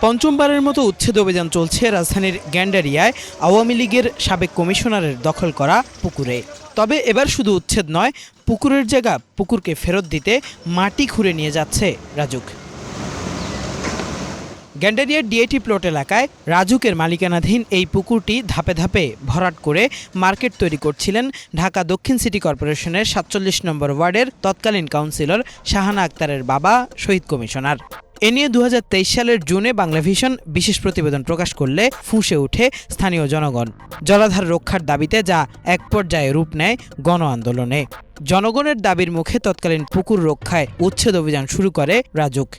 পঞ্চমবারের মতো উচ্ছেদ অভিযান চলছে রাজধানীর গ্যান্ডারিয়ায় আওয়ামী লীগের সাবেক কমিশনারের দখল করা পুকুরে। তবে এবার শুধু উচ্ছেদ নয়, পুকুরের জায়গা পুকুরকে ফেরত দিতে মাটি খুঁড়ে নিয়ে যাচ্ছে রাজুক। গ্যান্ডারিয়ার ডিআইটি প্লট এলাকায় রাজুকের মালিকানাধীন এই পুকুরটি ধাপে ধাপে ভরাট করে মার্কেট তৈরি করছিলেন ঢাকা দক্ষিণ সিটি কর্পোরেশনের ৪৭ নম্বর ওয়ার্ডের তৎকালীন কাউন্সিলর শাহানা আক্তারের বাবা শহীদ কমিশনার। এ নিয়ে ২০২৩ সালের জুনে বাংলাভিশন বিশেষ প্রতিবেদন প্রকাশ করলে ফুঁসে ওঠে স্থানীয় জনগণ। জলাধার রক্ষার দাবিতে যা এক পর্যায়ে রূপ নেয় গণ আন্দোলনে। জনগণের দাবির মুখে তৎকালীন পুকুর রক্ষায় উচ্ছেদ অভিযান শুরু করে রাজুক।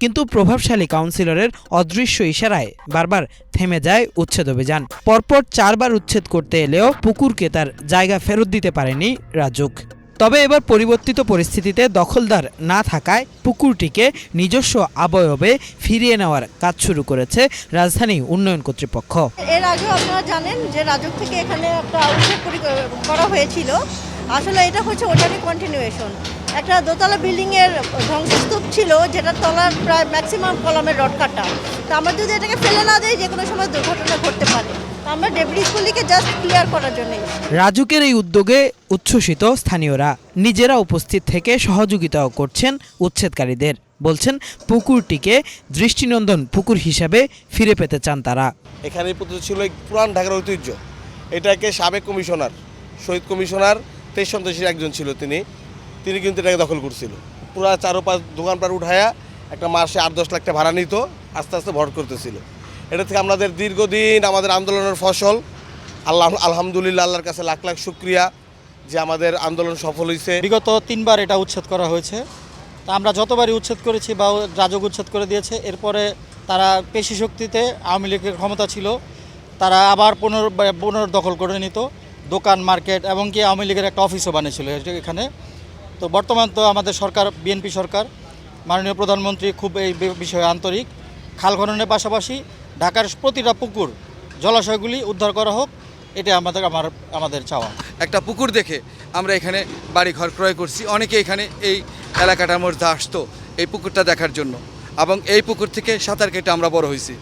কিন্তু প্রভাবশালী কাউন্সিলরের অদৃশ্য ইশারায় বারবার থেমে যায় উচ্ছেদ অভিযান। পরপর ৪ বার উচ্ছেদ করতে এলেও পুকুরকে তার জায়গা ফেরত দিতে পারেনি রাজুক। তবে এবার পরিবর্তিত পরিস্থিতিতে দখলদার না থাকায় পুকুরটিকে নিজস্ব আবয়বে ফিরিয়ে নেওয়ার কাজ শুরু করেছে রাজধানী উন্নয়ন কর্তৃপক্ষ। এর আগেও আপনারা জানেন যে রাজুক থেকে এখানে একটা উচ্ছেদ করা হয়েছিল। আসলে এটা হচ্ছে ওটারই কন্টিনিউয়েশন। একটা দোতলা বিল্ডিংয়ের ধ্বংসস্তূপ ছিল, যেটার তলার প্রায় ম্যাক্সিমাম কলামের রড কাটা। তো আমরা যদি এটাকে ফেলে না দিই, যে কোনো সময় দুর্ঘটনা ঘটতে পারে। আমরা ডেব্রিসগুলিকে জাস্ট ক্লিয়ার করার জন্য। রাজুকের এই উদ্যোগে উচ্ছ্বসিত স্থানীয়রা নিজেরা উপস্থিত থেকে সহযোগিতাও করছেন উচ্ছেদকারীদের। বলছেন পুকুরটিকে দৃষ্টিনন্দন পুকুর হিসাবে ফিরে পেতে চান তারা। এখানে ছিল পুরান ঢাকার ঐতিহ্য। এটাকে সাবেক কমিশনার শহীদ কমিশনার 23 সন্ত্রাসীর একজন ছিল, তিনি কিন্তু এটাকে দখল করছিল। পুরা চারোপাশ দোকানপাট উঠায়া একটা মাসে ৮-১০ লাখ টাকা ভাড়া নিত, আস্তে আস্তে ভর করতেছিল। এটা থেকে আমাদের দীর্ঘদিন আমাদের আন্দোলনের ফসল। আলহামদুলিল্লাহ, আল্লাহর কাছে লাখ লাখ শুকরিয়া যে আমাদের আন্দোলন সফল হয়েছে। বিগত 3 বার এটা উচ্ছেদ করা হয়েছে। তা আমরা যতবারই উচ্ছেদ করেছি বা রাজুক উচ্ছেদ করে দিয়েছে, এরপরে তারা পেশি শক্তিতে আওয়ামী লীগের ক্ষমতা ছিল, তারা আবার পুনর্দখল করে নিত দোকান, মার্কেট, এবং কি আওয়ামী লীগের একটা অফিসও বানিয়েছিল এখানে। তো বর্তমান তো আমাদের সরকার, বিএনপি সরকার, মাননীয় প্রধানমন্ত্রী খুব এই বিষয়ে আন্তরিক। খাল খননের পাশাপাশি ঢাকার প্রতিটা পুকুর, জলাশয়গুলি উদ্ধার করা হোক, এটা আমাদের চাওয়া। একটা পুকুর দেখে আমরা এখানে বাড়ি ঘর ক্রয় করছি। অনেকে এখানে এই এলাকাটার মধ্যে আসতো এই পুকুরটা দেখার জন্য, এবং এই পুকুর থেকে সাঁতার কেটে আমরা বড় হয়েছি।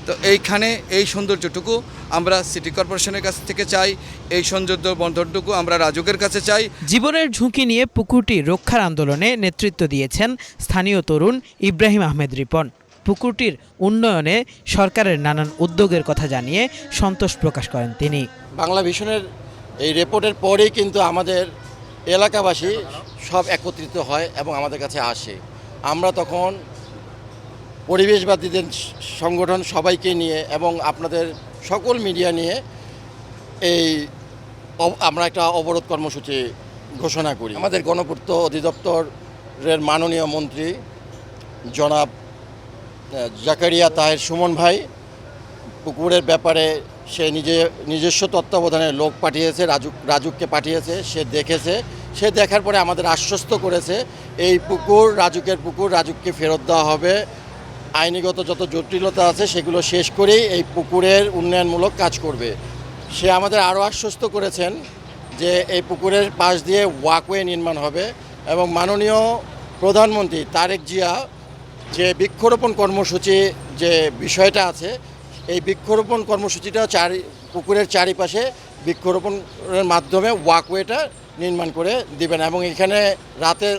তো এইখানে এই সৌন্দর্যটুকু আমরা সিটি কর্পোরেশনের কাছ থেকে চাই, এই সৌন্দর্য বন্ধনটুকু আমরা রাজুকের কাছে চাই। জীবনের ঝুঁকি নিয়ে পুকুরটি রক্ষার আন্দোলনে নেতৃত্ব দিয়েছেন স্থানীয় তরুণ ইব্রাহিম আহমেদ রিপন। পুকুরটির উন্নয়নে সরকারের নানান উদ্যোগের কথা জানিয়ে সন্তোষ প্রকাশ করেন তিনি। বাংলাভিশনের এই রিপোর্টের পরেই কিন্তু আমাদের এলাকাবাসী সব একত্রিত হয় এবং আমাদের কাছে আসে। আমরা তখন পরিবেশবাদীদের সংগঠন সবাইকে নিয়ে এবং আপনাদের সকল মিডিয়া নিয়ে আমরা একটা অবরোধ কর্মসূচি ঘোষণা করি। আমাদের গণপূর্ত অধিদপ্তরের মাননীয় মন্ত্রী জনাব জাকারিয়া তাহের সুমন ভাই পুকুরের ব্যাপারে সে নিজস্ব তত্ত্বাবধানে লোক পাঠিয়েছে, রাজুককে পাঠিয়েছে। সে দেখেছে, সে দেখার পরে আমাদের আশ্বস্ত করেছে এই পুকুর রাজুকের পুকুর, রাজুককে ফেরত দেওয়া হবে। আইনিগত যত জটিলতা আছে সেগুলো শেষ করেই এই পুকুরের উন্নয়নমূলক কাজ করবে। সে আমাদের আরও আশ্বস্ত করেছেন যে এই পুকুরের পাশ দিয়ে ওয়াকওয়ে নির্মাণ হবে, এবং মাননীয় প্রধানমন্ত্রী তারেক জিয়া যে বৃক্ষরোপণ কর্মসূচি যে বিষয়টা আছে, এই বৃক্ষরোপণ কর্মসূচিটা পুকুরের চারিপাশে বৃক্ষরোপণের মাধ্যমে ওয়াকওয়েটা নির্মাণ করে দিবেন, এবং এখানে রাতের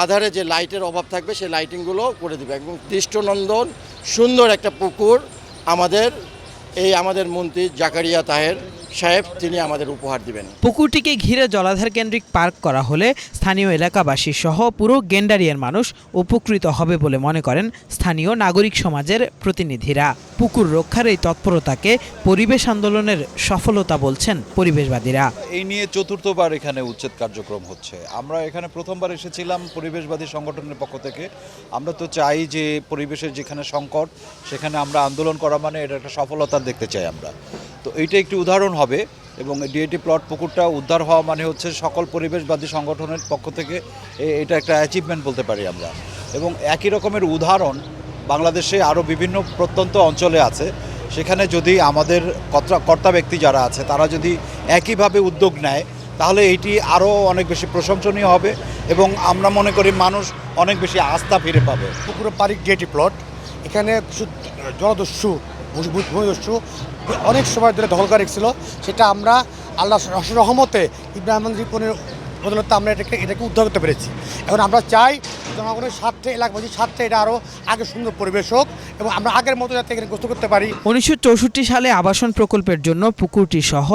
আধারে যে লাইটের অভাব থাকবে সেই লাইটিংগুলো করে দেবে, এবং দৃষ্টিনন্দন সুন্দর একটা পুকুর আমাদের মন্ত্রী জাকারিয়া তাহের সাহেব তিনি আমাদের উপহার দিবেন। পুকুরটিকে ঘিরে জলাধার কেন্দ্রিক পার্ক করা হলে স্থানীয় এলাকাবাসী সহ পুরো গেন্ডারিয়ার মানুষ উপকৃত হবে বলে মনে করেন স্থানীয় নাগরিক সমাজের প্রতিনিধিরা। পুকুর রক্ষার এই তৎপরতাকে পরিবেশ আন্দোলনের সফলতা বলছেন পরিবেশবাদীরা। এই নিয়ে চতুর্থবার এখানে উচ্ছেদ কার্যক্রম হচ্ছে। আমরা এখানে প্রথমবার এসেছিলাম পরিবেশবাদী সংগঠনের পক্ষ থেকে। আমরা তো চাই যে পরিবেশের যেখানে সংকট সেখানে আমরা আন্দোলন করা মানে এটা একটা সফলতা দেখতে চাই আমরা। তো এইটা একটি উদাহরণ হবে, এবং ডিআইটি প্লট পুকুরটা উদ্ধার হওয়া মানে হচ্ছে সকল পরিবেশবাদী সংগঠনের পক্ষ থেকে এটা একটা অ্যাচিভমেন্ট বলতে পারি আমরা। এবং একই রকমের উদাহরণ বাংলাদেশে আরও বিভিন্ন প্রত্যন্ত অঞ্চলে আছে। সেখানে যদি আমাদের কর্তা ব্যক্তি যারা আছে তারা যদি একইভাবে উদ্যোগ নেয়, তাহলে এইটি আরও অনেক বেশি প্রশংসনীয় হবে, এবং আমরা মনে করি মানুষ অনেক বেশি আস্থা ফিরে পাবে। পুকুরের পাড়ি ডিআইটি প্লট, এখানে কিছু জলদস্যু ভূমিদস্যু অনেক সময় ধরে দখল করে রেখেছিল, সেটা আমরা আল্লাহ রহমতে ইব্রাহিম রিপনের বদলতে আমরা এটাকে উদ্ধার করতে পেরেছি। এখন আমরা চাই জনগণের স্বার্থে, এলাকাবাসীর স্বার্থে এটা আরও আগে সুন্দর পরিবেশ হোক এবং আমরা আগের মতো যাতে এখানে গোসল করতে পারি। 1964 সালে আবাসন প্রকল্পের জন্য পুকুরটি সহ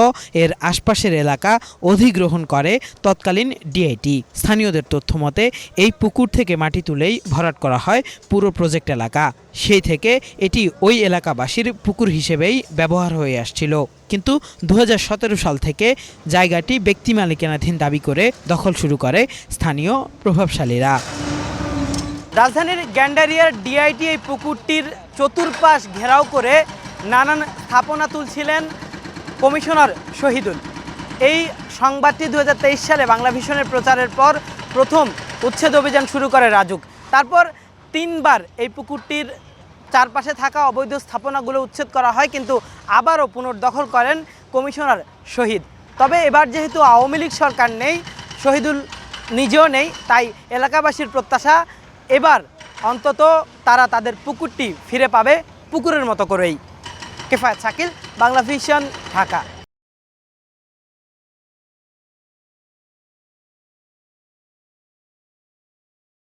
এর আশপাশের এলাকা অধিগ্রহণ করে তৎকালীন ডিআইটি। স্থানীয়দের তথ্যমতে এই পুকুর থেকে মাটি তুলেই ভরাট করা হয় পুরো প্রজেক্ট এলাকা। সেই থেকে এটি ওই এলাকাবাসীর পুকুর হিসেবেই ব্যবহার হয়ে আসছিল। কিন্তু 2017 সাল থেকে জায়গাটি ব্যক্তি মালিকানাধীন দাবি করে দখল শুরু করে স্থানীয় প্রভাবশালীরা। রাজধানীর গ্যান্ডারিয়ার ডিআইটি এই পুকুরটির চতুর্পাশ ঘেরাও করে নানান স্থাপনা তুলছিলেন কমিশনার শহীদুল। এই সংবাদটি 2023 সালে বাংলা ভিশনের প্রচারের পর প্রথম উচ্ছেদ অভিযান শুরু করে রাজুক। তারপর 3 বার এই পুকুরটির চারপাশে থাকা অবৈধ স্থাপনাগুলো উচ্ছেদ করা হয়, কিন্তু আবারও পুনর্দখল করেন কমিশনার শহীদ। তবে এবার যেহেতু আওয়ামী লীগ সরকার নেই, শহীদুল নিজেও নেই, তাই এলাকাবাসীর প্রত্যাশা এবার অন্তত তারা তাদের পুকুরটি ফিরে পাবে পুকুরের মতো করেই। কেফায়েত শাকিল, বাংলা ভিশন, ঢাকা।